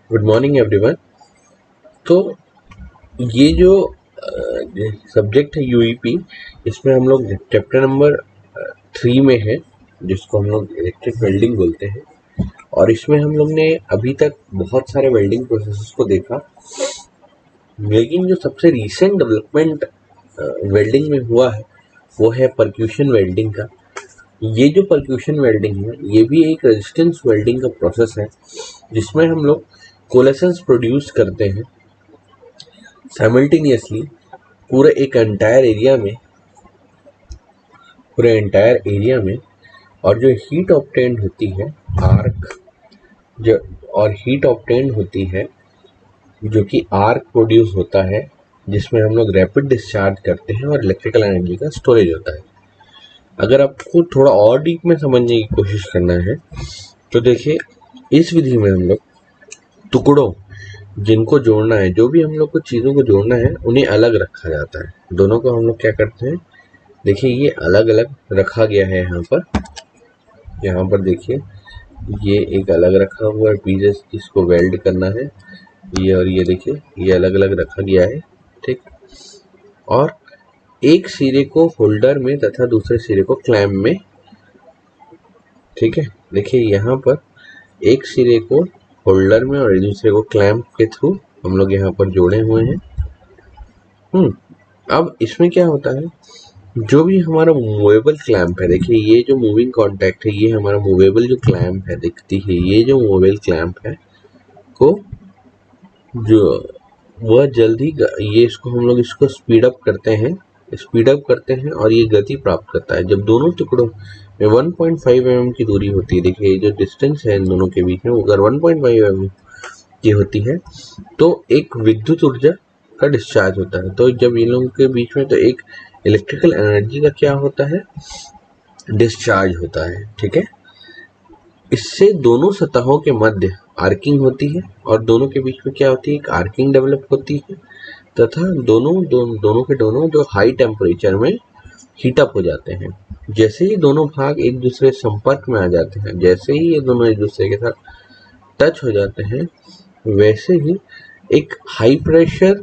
Good morning everyone. तो ये जो सब्जेक्ट है यूईपी, इसमें हम लोग चैप्टर नंबर 3 में है, जिसको हम लोग इलेक्ट्रिक वेल्डिंग बोलते हैं। और इसमें हम लोग ने अभी तक बहुत सारे वेल्डिंग प्रोसेसेस को देखा, लेकिन जो सबसे रीसेंट डेवलपमेंट वेल्डिंग में हुआ है वो है परक्यूशन वेल्डिंग का। ये जो परक्यूशन वेल्डिंग है ये भी एक रेजिस्टेंस वेल्डिंग का प्रोसेस है, जिसमें हम लोग कोलेसेंस प्रोड्यूस करते हैं साइमल्टेनियसली पूरे एक एंटायर एरिया में। और जो हीट ऑब्टेन्ड होती है आर्क जो और हीट ऑब्टेन्ड होती है जो कि आर्क प्रोड्यूस होता है, जिसमें हम लोग रैपिड डिस्चार्ज करते हैं और इलेक्ट्रिकल एनर्जी का स्टोरेज होता है। अगर आपको थोड़ा और डीप में समझने की कोशिश करना है तो देखिए, इस विधि में हम लोग टुकड़ों जिनको जोड़ना है, जो भी हम लोग को चीज़ों को जोड़ना है, उन्हें अलग रखा जाता है। दोनों को हम लोग क्या करते हैं, देखिए ये अलग अलग रखा गया है। यहाँ पर देखिए, ये एक अलग रखा हुआ है पीसेस, जिसको वेल्ड करना है। ये और ये देखिए, ये अलग अलग रखा गया है, ठीक। और एक सिरे को होल्डर में तथा दूसरे सिरे को क्लैंप में, ठीक है। देखिए यहाँ पर एक सिरे को होल्डर में और दूसरे को क्लैंप के थ्रू हम लोग यहाँ पर जोड़े हुए हैं। अब इसमें क्या होता है, जो भी हमारा मूवेबल क्लैंप है, देखिए ये जो मूविंग कॉन्टैक्ट है, ये हमारा मूवेबल जो क्लैंप है दिखती है, ये जो मूवेबल क्लैंप है को जो वह जल्दी ये इसको हम लोग इसको स्पीड अप करते हैं और ये गति प्राप्त करता है जब दोनों टुकड़ों में 1.5 mm की दूरी होती है। देखिए जो डिस्टेंस है इन दोनों के बीच में, अगर 1.5 mm की होती है तो एक विद्युत ऊर्जा का डिस्चार्ज होता है। तो जब इन लोगों के बीच में, तो एक इलेक्ट्रिकल एनर्जी का क्या होता है, डिस्चार्ज होता है, ठीक है। इससे दोनों सतहों के मध्य आर्किंग होती है और दोनों के बीच में क्या होती है, एक आर्किंग डेवलप होती है तथा दोनों के दोनों जो हाई टेम्परेचर में हीट अप हो जाते हैं। जैसे ही दोनों भाग एक दूसरे संपर्क में आ जाते हैं, जैसे ही ये दोनों एक दूसरे के साथ टच हो जाते हैं, वैसे ही एक हाई प्रेशर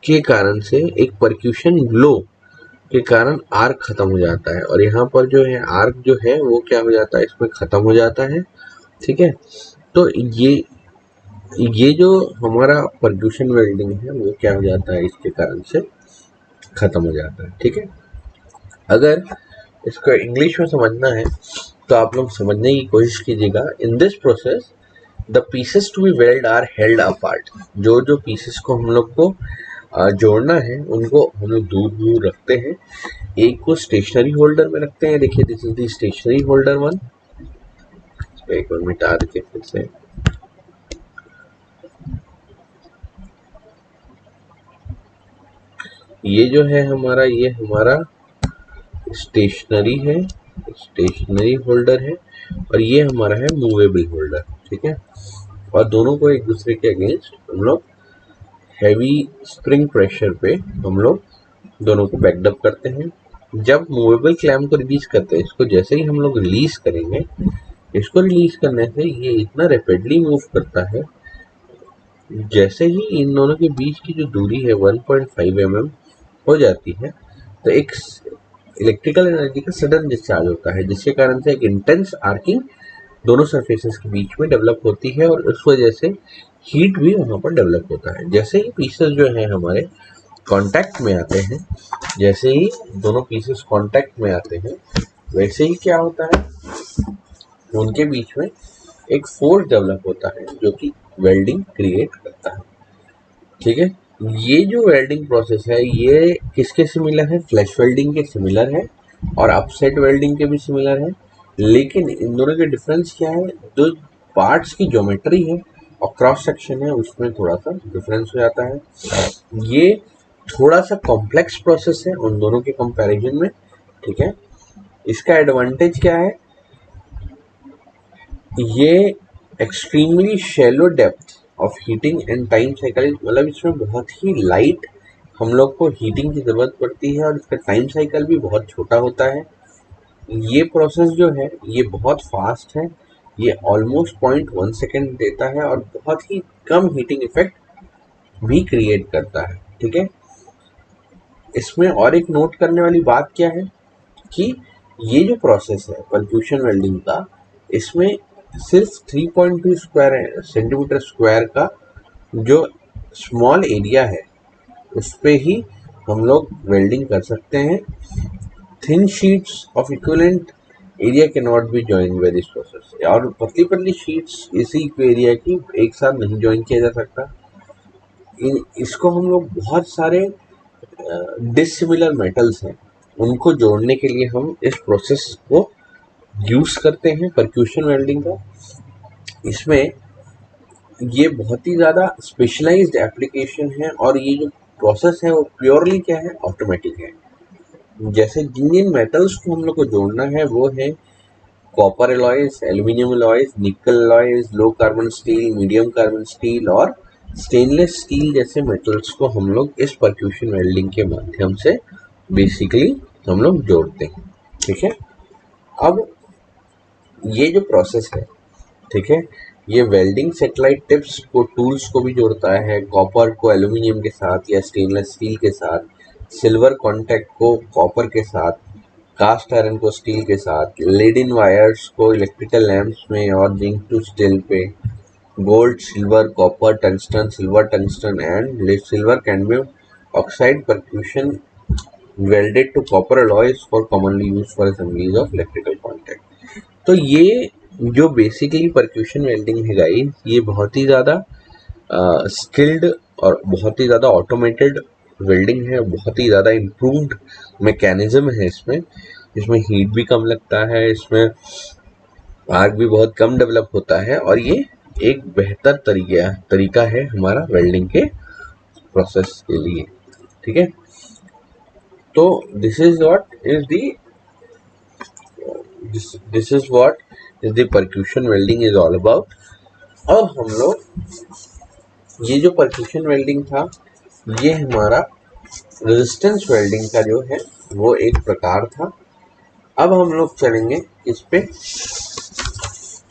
के कारण से, एक परक्यूशन ग्लो के कारण आर्क खत्म हो जाता है। और यहाँ पर जो है आर्क जो है वो क्या हो जाता है, इसमें खत्म हो जाता है, ठीक है। तो ये जो हमारा परक्यूशन वेल्डिंग है वो क्या हो जाता है, इसके कारण से खत्म हो जाता है, ठीक है। अगर इसको इंग्लिश में समझना है तो आप लोग समझने की कोशिश कीजिएगा। In this process the pieces to be weld are held apart. जो पीसेस को हम लोग को जोड़ना है उनको हम लोग दूर दूर रखते हैं। एक को स्टेशनरी होल्डर में रखते हैं। देखिए this is the stationary holder one. एक बार मिटा देते फिर से। ये जो है हमारा, ये हमारा स्टेशनरी है, स्टेशनरी होल्डर है, और ये हमारा है मूवेबल होल्डर, ठीक है। और दोनों को एक दूसरे के अगेंस्ट हम लोग हैवी स्प्रिंग प्रेशर पे हम लोग दोनों को बैकडअप करते हैं। जब मूवेबल क्लैंप को रिलीज करते हैं, इसको जैसे ही हम लोग रिलीज करेंगे, इसको रिलीज करने से ये इतना रैपिडली मूव करता है, जैसे ही इन दोनों के बीच की जो दूरी है 1.5 mm हो जाती है, तो एक इलेक्ट्रिकल एनर्जी का सडन डिस्चार्ज होता है, जिसके कारण से एक इंटेंस आर्किंग दोनों सरफेसेस के बीच में डेवलप होती है और उस वजह से हीट भी वहाँ पर डेवलप होता है। जैसे ही पीसेस जो है हमारे कांटेक्ट में आते हैं, जैसे ही दोनों पीसेस कांटेक्ट में आते हैं, वैसे ही क्या होता है, उनके बीच में एक फोर्स डेवलप होता है जो कि वेल्डिंग क्रिएट करता है, ठीक है। ये जो वेल्डिंग प्रोसेस है ये किसके सिमिलर है, फ्लैश वेल्डिंग के सिमिलर है और अपसेट वेल्डिंग के भी सिमिलर है। लेकिन इन दोनों के डिफरेंस क्या है, जो पार्ट्स की ज्योमेट्री है और क्रॉस सेक्शन है उसमें थोड़ा सा डिफरेंस हो जाता है। ये थोड़ा सा कॉम्प्लेक्स प्रोसेस है उन दोनों के कंपैरिजन में, ठीक है। इसका एडवांटेज क्या है, ये extremely shallow depth of heating and time cycle, मतलब इसमें बहुत ही लाइट हम लोग को हीटिंग की ज़रूरत पड़ती है और इसका टाइम साइकिल भी बहुत छोटा होता है। ये प्रोसेस जो है ये बहुत फास्ट है, ये ऑलमोस्ट 0.1 सेकेंड देता है और बहुत ही कम हीटिंग इफेक्ट भी क्रिएट करता है। ठीक है, इसमें और एक नोट करने वाली बात क्या है कि ये जो प्रोसेस है परक्यूशन वेल्डिंग का, इसमें सिर्फ 3.2 स्क्वायर सेंटीमीटर स्क्वायर का जो स्मॉल एरिया है उस पे ही हम लोग वेल्डिंग कर सकते हैं। Thin sheets of equivalent area can not be join by this process, और पतली पतली शीट्स इसी एरिया की एक साथ नहीं ज्वाइन किया जा सकता। इसको हम लोग बहुत सारे डिसिमिलर मेटल्स हैं उनको जोड़ने के लिए हम इस प्रोसेस को यूज करते हैं परक्यूशन वेल्डिंग का। इसमें ये बहुत ही ज़्यादा स्पेशलाइज्ड एप्लीकेशन है और ये जो प्रोसेस है वो प्योरली क्या है, ऑटोमेटिक है। जैसे जिन जिन मेटल्स को हम लोग को जोड़ना है वो है कॉपर एलॉयज, एल्यूमिनियम एलॉयज, निकल alloys, low carbon steel, medium carbon steel और स्टेनलेस स्टील जैसे मेटल्स को हम लोग इस परक्यूशन वेल्डिंग के माध्यम से बेसिकली हम लोग जोड़ते हैं। ठीक है, अब ये जो प्रोसेस है, ठीक है, ये वेल्डिंग सेटेलाइट टिप्स को टूल्स को भी जोड़ता है, कॉपर को एल्यूमिनियम के साथ या स्टेनलेस स्टील के साथ, सिल्वर कॉन्टैक्ट को कॉपर के साथ, कास्ट आयरन को स्टील के साथ, लेड इन वायर्स को इलेक्ट्रिकल लैंप्स में और जिंक टू स्टील पे, gold, silver, copper, tungsten, silver tungsten and silver cadmium oxide percussion welded to copper alloys for commonly used for assemblies of electrical contact। तो ये जो basically percussion welding है guys, ये बहुत ही ज़्यादा स्किल्ड और बहुत ही ज़्यादा ऑटोमेटेड वेल्डिंग है, बहुत ही ज़्यादा इम्प्रूव्ड मैकेनिज्म है इसमें हीट भी कम लगता है, इसमें आग भी बहुत कम डेवलप होता है और ये एक बेहतर तरीका है हमारा वेल्डिंग के प्रोसेस के लिए। ठीक है, तो this is what is the percussion welding is all about. अब हम लोग ये जो परक्यूशन वेल्डिंग था ये हमारा रेजिस्टेंस वेल्डिंग का जो है वो एक प्रकार था। अब हम लोग चलेंगे इस पे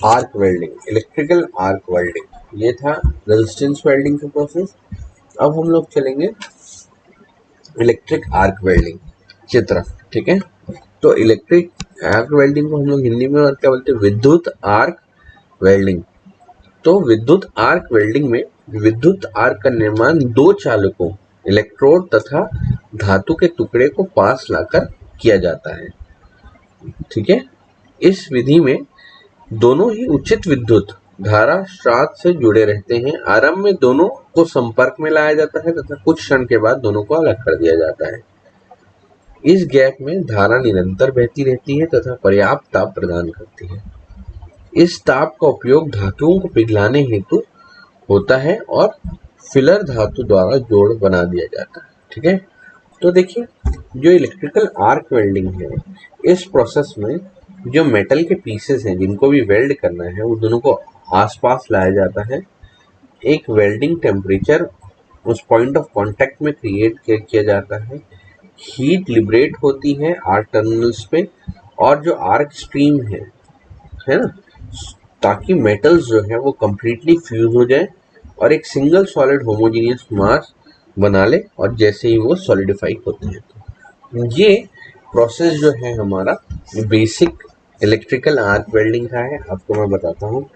arc welding, electrical arc welding, ये था रेजिस्टेंस वेल्डिंग का प्रोसेस। अब हम लोग चलेंगे इलेक्ट्रिक आर्क वेल्डिंग की तरफ। ठीक है, तो इलेक्ट्रिक आर्क वेल्डिंग को हम लोग हिंदी में और क्या बोलते हैं, विद्युत आर्क वेल्डिंग। तो विद्युत आर्क वेल्डिंग में विद्युत आर्क का निर्माण दो चालकों इलेक्ट्रोड तथा धातु के टुकड़े को पास लाकर किया जाता है। ठीक है, इस विधि में दोनों ही उचित विद्युत धारा स्रोत से जुड़े रहते हैं। आरंभ में दोनों को संपर्क में लाया जाता है तथा कुछ क्षण के बाद दोनों को अलग कर दिया जाता है। इस गैप में धारा निरंतर बहती रहती है तथा पर्याप्त ताप प्रदान करती है। इस ताप का उपयोग धातुओं को पिघलाने हेतु होता है और फिलर धातु द्वारा जोड़ बना दिया जाता है। ठीक है, तो देखिए जो इलेक्ट्रिकल आर्क वेल्डिंग है, इस प्रोसेस में जो मेटल के पीसेस हैं जिनको भी वेल्ड करना है वो दोनों को आसपास लाया जाता है। एक वेल्डिंग टेम्परेचर उस पॉइंट ऑफ कांटेक्ट में क्रिएट किया जाता है। हीट लिबरेट होती है आर्क टर्मिनल्स पे और जो आर्क स्ट्रीम है ना, ताकि मेटल्स जो है वो कम्प्लीटली फ्यूज हो जाए और एक सिंगल सॉलिड होमोजेनियस मास बना ले और जैसे ही वो सॉलिडिफाई होते हैं। तो ये प्रोसेस जो है हमारा बेसिक इलेक्ट्रिकल आर्क वेल्डिंग का है। आपको मैं बताता हूँ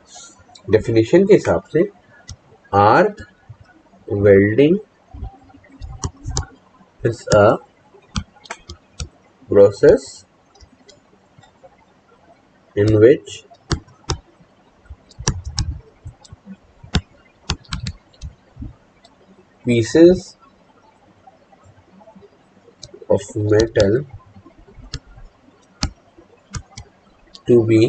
डेफिनेशन के हिसाब से, arc welding is a process in which pieces of metal to be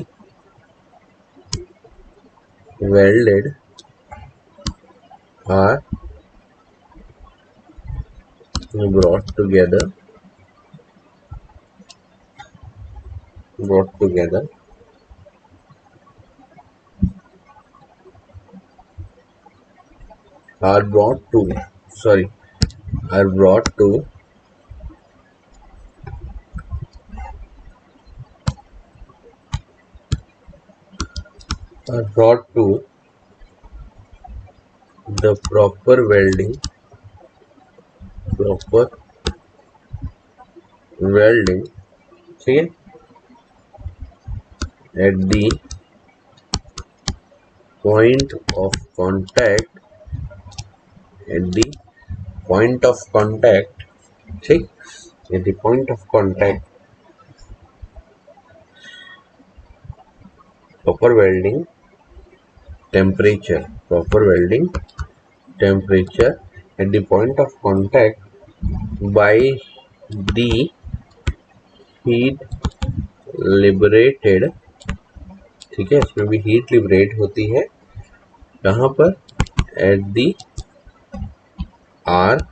welded are brought together are brought to are brought to the proper welding ठीक है at the point of contact ठीक at the point of contact proper welding temperature at the point of contact by the heat liberated ठीक है इसमें भी heat liberate होती है कहाँ पर at the arc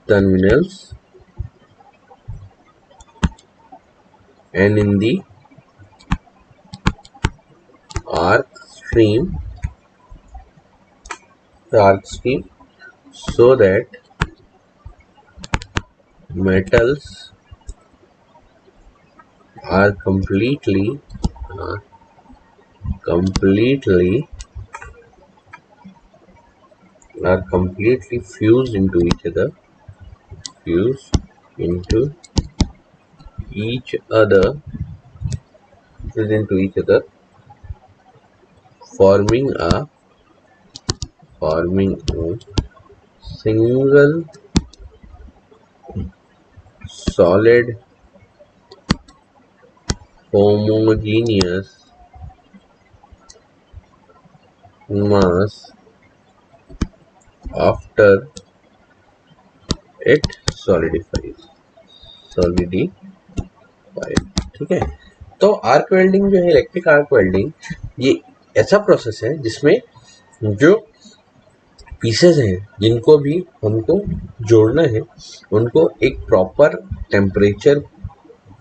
terminals and in the arc stream so that metals are completely fused into each other forming a single solid homogeneous mass after it solidifies ठीक है तो आर्क वेल्डिंग जो है electric arc welding ये ऐसा process है जिसमें जो पीसेस हैं जिनको भी हमको जोड़ना है उनको एक प्रॉपर टेम्परेचर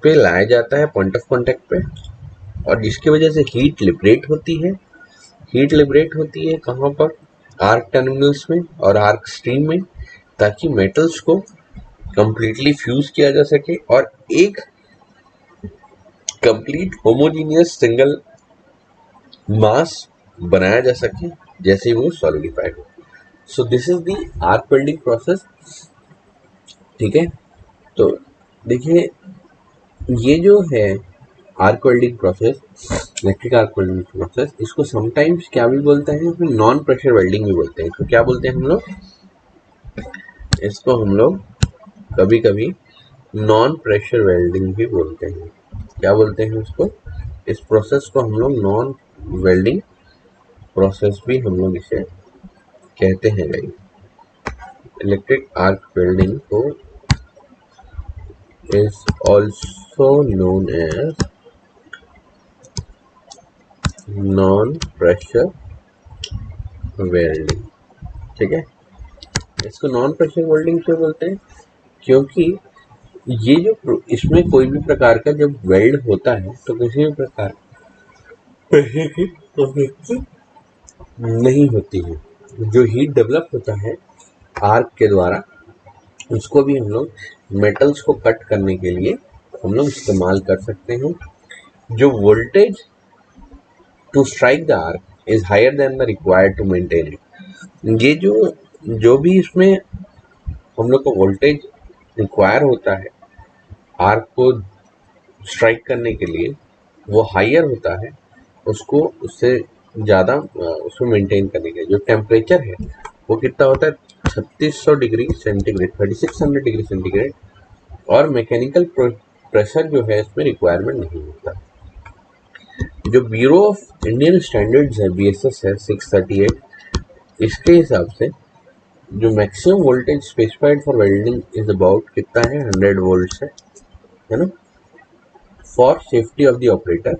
पे लाया जाता है पॉइंट ऑफ कांटेक्ट पे और जिसकी वजह से हीट लिबरेट होती है कहाँ पर आर्क टर्मिनल्स में और आर्क स्ट्रीम में ताकि मेटल्स को कंप्लीटली फ्यूज किया जा सके और एक कंप्लीट होमोजीनियस सिंगल मास बनाया जा सके जैसे वो सॉलिडिफाइड हो so this is the arc welding process ठीक है तो देखिए ये जो है arc welding process electric arc welding process इसको समटाइम्स क्या भी बोलते हैं नॉन प्रेशर वेल्डिंग भी बोलते हैं इसको क्या बोलते हैं हम लोग कभी कभी नॉन प्रेशर वेल्डिंग भी बोलते हैं क्या बोलते हैं इसको इस प्रोसेस को हम लोग नॉन वेल्डिंग प्रोसेस भी हम लोग इसे कहते हैं इलेक्ट्रिक आर्क वेल्डिंग को is also known as non-pressure welding ठीक है इसको नॉन प्रेशर वेल्डिंग क्यों बोलते हैं क्योंकि ये जो इसमें कोई भी प्रकार का जब वेल्ड होता है तो किसी भी प्रकार प्रेशर की आवश्यकता नहीं होती है जो हीट डेवलप होता है आर्क के द्वारा उसको भी हम लोग मेटल्स को कट करने के लिए हम लोग इस्तेमाल कर सकते हैं जो voltage to strike the arc is higher than the required to maintain it ये जो भी इसमें हम लोग को वोल्टेज रिक्वायर होता है आर्क को स्ट्राइक करने के लिए वो हायर होता है उसको उससे ज़्यादा उसमें मेंटेन करने के लिए जो टेम्परेचर है वो कितना होता है 3600 डिग्री सेंटीग्रेड 3600 डिग्री सेंटीग्रेड और मैकेनिकल प्रेशर जो है इसमें रिक्वायरमेंट नहीं होता जो ब्यूरो ऑफ इंडियन स्टैंडर्ड्स है BSS है 638 इसके हिसाब से जो maximum voltage specified for welding is about कितना है 100 वोल्ट है ना for safety of the operator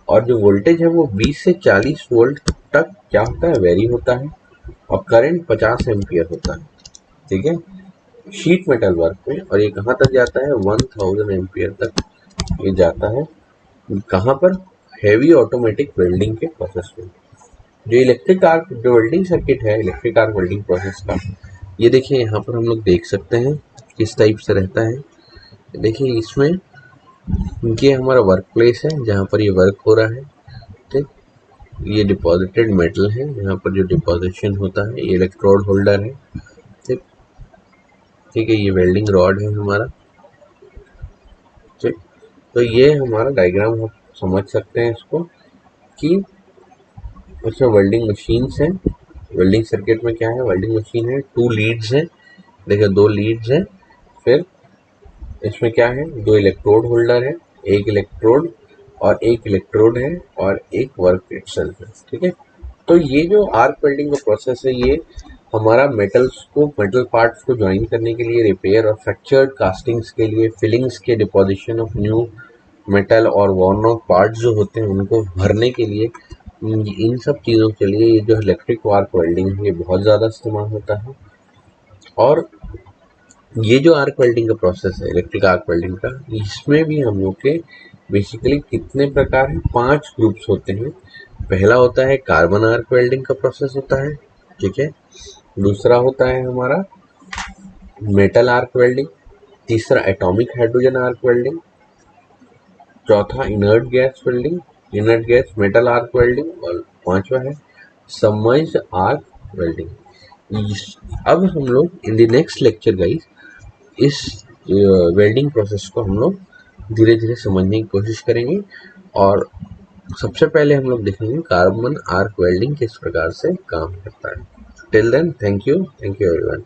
और जो वोल्टेज है वो 20 से 40 वोल्ट तक क्या होता है वेरी होता है और करंट 50 एम्पियर होता है ठीक है शीट मेटल वर्क में और ये कहाँ तक जाता है 1000 एम्पियर तक ये जाता है कहाँ पर हेवी ऑटोमेटिक वेल्डिंग के प्रोसेस में जो इलेक्ट्रिक आर्क जो वेल्डिंग सर्किट है इलेक्ट्रिक आर्क वेल्डिंग प्रोसेस का ये देखिए यहाँ पर हम लोग देख सकते हैं किस टाइप से रहता है देखिए इसमें ये हमारा वर्क प्लेस है जहाँ पर ये वर्क हो रहा है ठीक ये डिपॉजिटेड मेटल है, यहाँ पर जो डिपॉजिशन होता है, ये इलेक्ट्रोड होल्डर है। ठीक ठीक है, ये वेल्डिंग रॉड है हमारा। ठीक, तो ये हमारा डायग्राम आप समझ सकते हैं इसको कि उसमें वेल्डिंग मशीन्स हैं। वेल्डिंग सर्किट में क्या है, वेल्डिंग मशीन है, 2 लीड्स हैं, देखिए 2 लीड्स हैं। फिर इसमें क्या है, 2 इलेक्ट्रोड होल्डर है, एक इलेक्ट्रोड है और एक वर्क इटसेल्फ है। ठीक है, तो ये जो आर्क वेल्डिंग का प्रोसेस है, ये हमारा मेटल पार्ट्स को ज्वाइन करने के लिए, रिपेयर और फ्रैक्चर्ड कास्टिंग्स के लिए, फिलिंग्स के डिपोजिशन ऑफ न्यू मेटल और वॉर्न ऑफ पार्ट्स जो होते हैं उनको भरने के लिए, इन सब चीज़ों के लिए ये जो इलेक्ट्रिक आर्क वेल्डिंग है ये बहुत ज़्यादा इस्तेमाल होता है। और ये जो आर्क वेल्डिंग का प्रोसेस है, इलेक्ट्रिक आर्क वेल्डिंग का, इसमें भी हम लोग के बेसिकली कितने प्रकार हैं, 5 ग्रुप्स होते हैं। पहला होता है कार्बन आर्क वेल्डिंग का प्रोसेस होता है। ठीक है, दूसरा होता है हमारा मेटल आर्क वेल्डिंग, तीसरा एटॉमिक हाइड्रोजन आर्क वेल्डिंग, चौथा inert gas welding, inert gas metal arc welding, और पांचवा है सबमर्ज्ड आर्क वेल्डिंग। अब हम लोग in the next lecture guys इस वेल्डिंग प्रोसेस को हम लोग धीरे धीरे समझने की कोशिश करेंगे, और सबसे पहले हम लोग देखेंगे कार्बन आर्क वेल्डिंग किस प्रकार से काम करता है। Till then, thank you everyone.